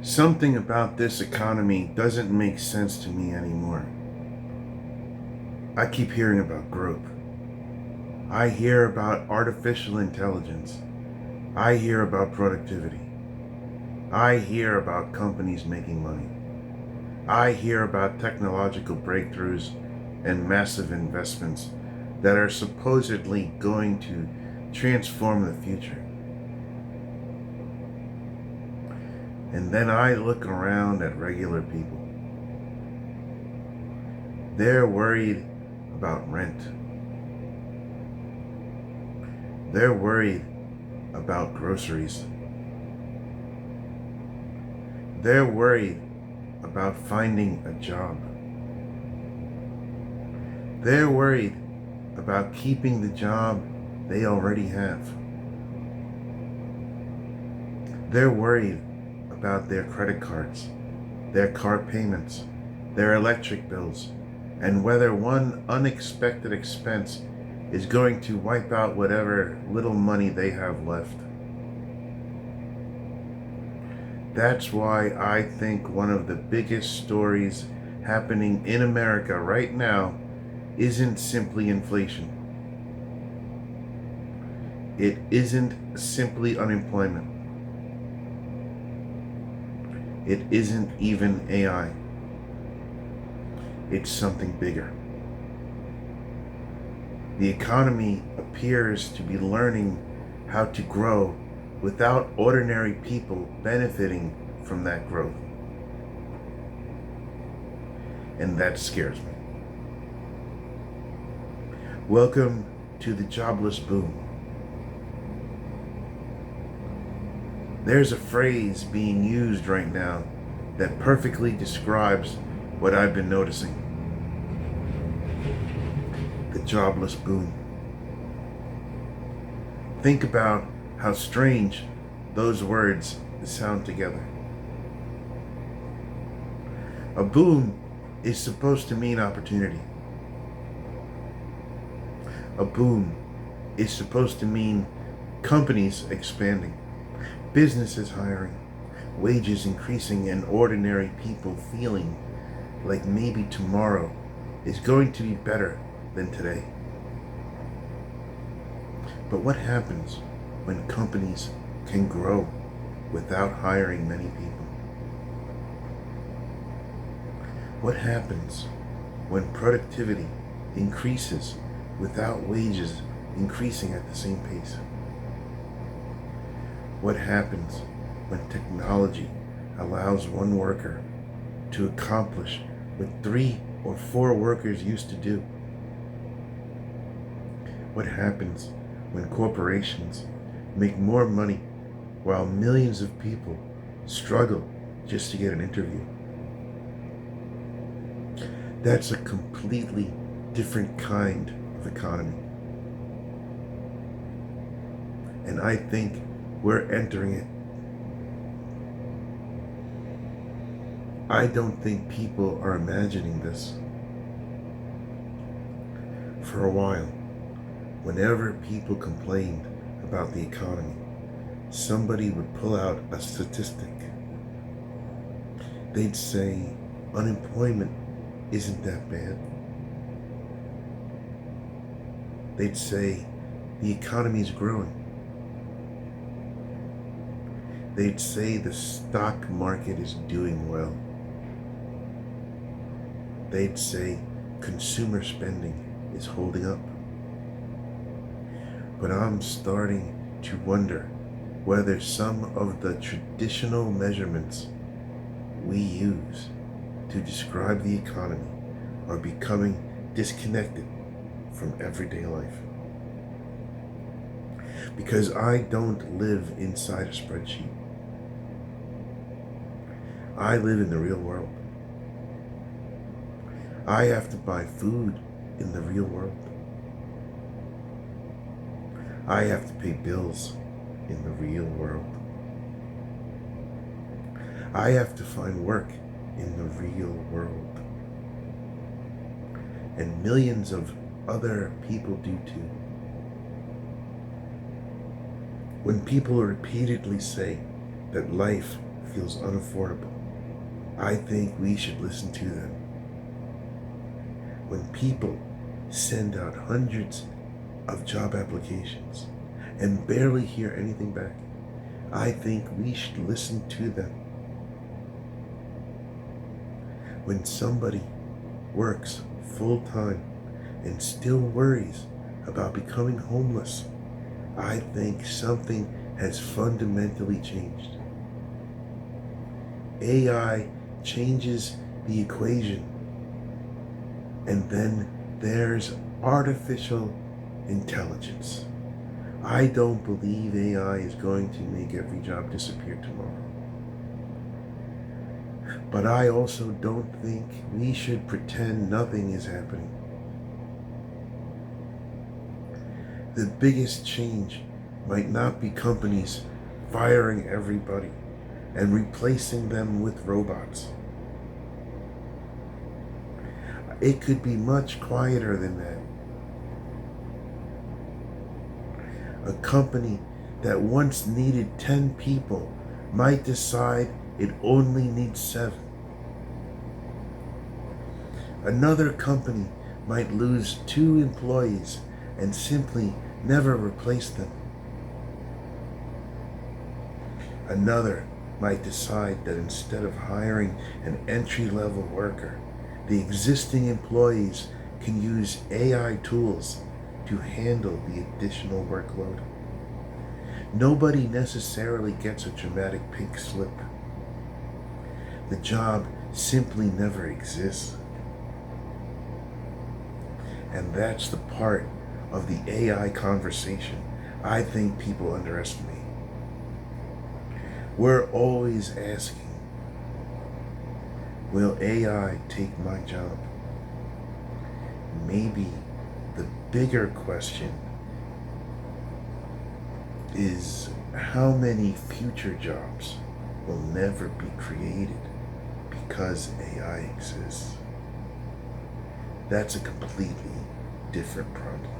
Something about this economy doesn't make sense to me anymore. I keep hearing about growth. I hear about artificial intelligence. I hear about productivity. I hear about companies making money. I hear about technological breakthroughs and massive investments that are supposedly going to transform the future. And then I look around at regular people. They're worried about rent. They're worried about groceries. They're worried about finding a job. They're worried about keeping the job they already have. They're worried about their credit cards, their car payments, their electric bills, and whether one unexpected expense is going to wipe out whatever little money they have left. That's why I think one of the biggest stories happening in America right now isn't simply inflation. It isn't simply unemployment. It isn't even AI. It's something bigger. The economy appears to be learning how to grow without ordinary people benefiting from that growth. And that scares me. Welcome to the jobless boom. There's a phrase being used right now that perfectly describes what I've been noticing. The jobless boom. Think about how strange those words sound together. A boom is supposed to mean opportunity. A boom is supposed to mean companies expanding, businesses hiring, wages increasing, and ordinary people feeling like maybe tomorrow is going to be better than today. But what happens when companies can grow without hiring many people? What happens when productivity increases without wages increasing at the same pace? What happens when technology allows one worker to accomplish what 3 or 4 workers used to do? What happens when corporations make more money while millions of people struggle just to get an interview? That's a completely different kind of economy. And I think we're entering it. I don't think people are imagining this. For a while, whenever people complained about the economy, somebody would pull out a statistic. They'd say unemployment isn't that bad. They'd say the economy's growing. They'd say the stock market is doing well. They'd say consumer spending is holding up. But I'm starting to wonder whether some of the traditional measurements we use to describe the economy are becoming disconnected from everyday life. Because I don't live inside a spreadsheet. I live in the real world. I have to buy food in the real world. I have to pay bills in the real world. I have to find work in the real world. And millions of other people do too. When people repeatedly say that life feels unaffordable. I think we should listen to them. When people send out hundreds of job applications and barely hear anything back, I think we should listen to them. When somebody works full time and still worries about becoming homeless, I think something has fundamentally changed. AI changes the equation, and then there's artificial intelligence. I don't believe AI is going to make every job disappear tomorrow. But I also don't think we should pretend nothing is happening. The biggest change might not be companies firing everybody and replacing them with robots. It could be much quieter than that. A company that once needed 10 people might decide it only needs 7. Another company might lose 2 employees and simply never replace them. Another might decide that instead of hiring an entry-level worker, the existing employees can use AI tools to handle the additional workload. Nobody necessarily gets a dramatic pink slip. The job simply never exists. And that's the part of the AI conversation I think people underestimate. We're always asking, will AI take my job? Maybe the bigger question is how many future jobs will never be created because AI exists? That's a completely different problem.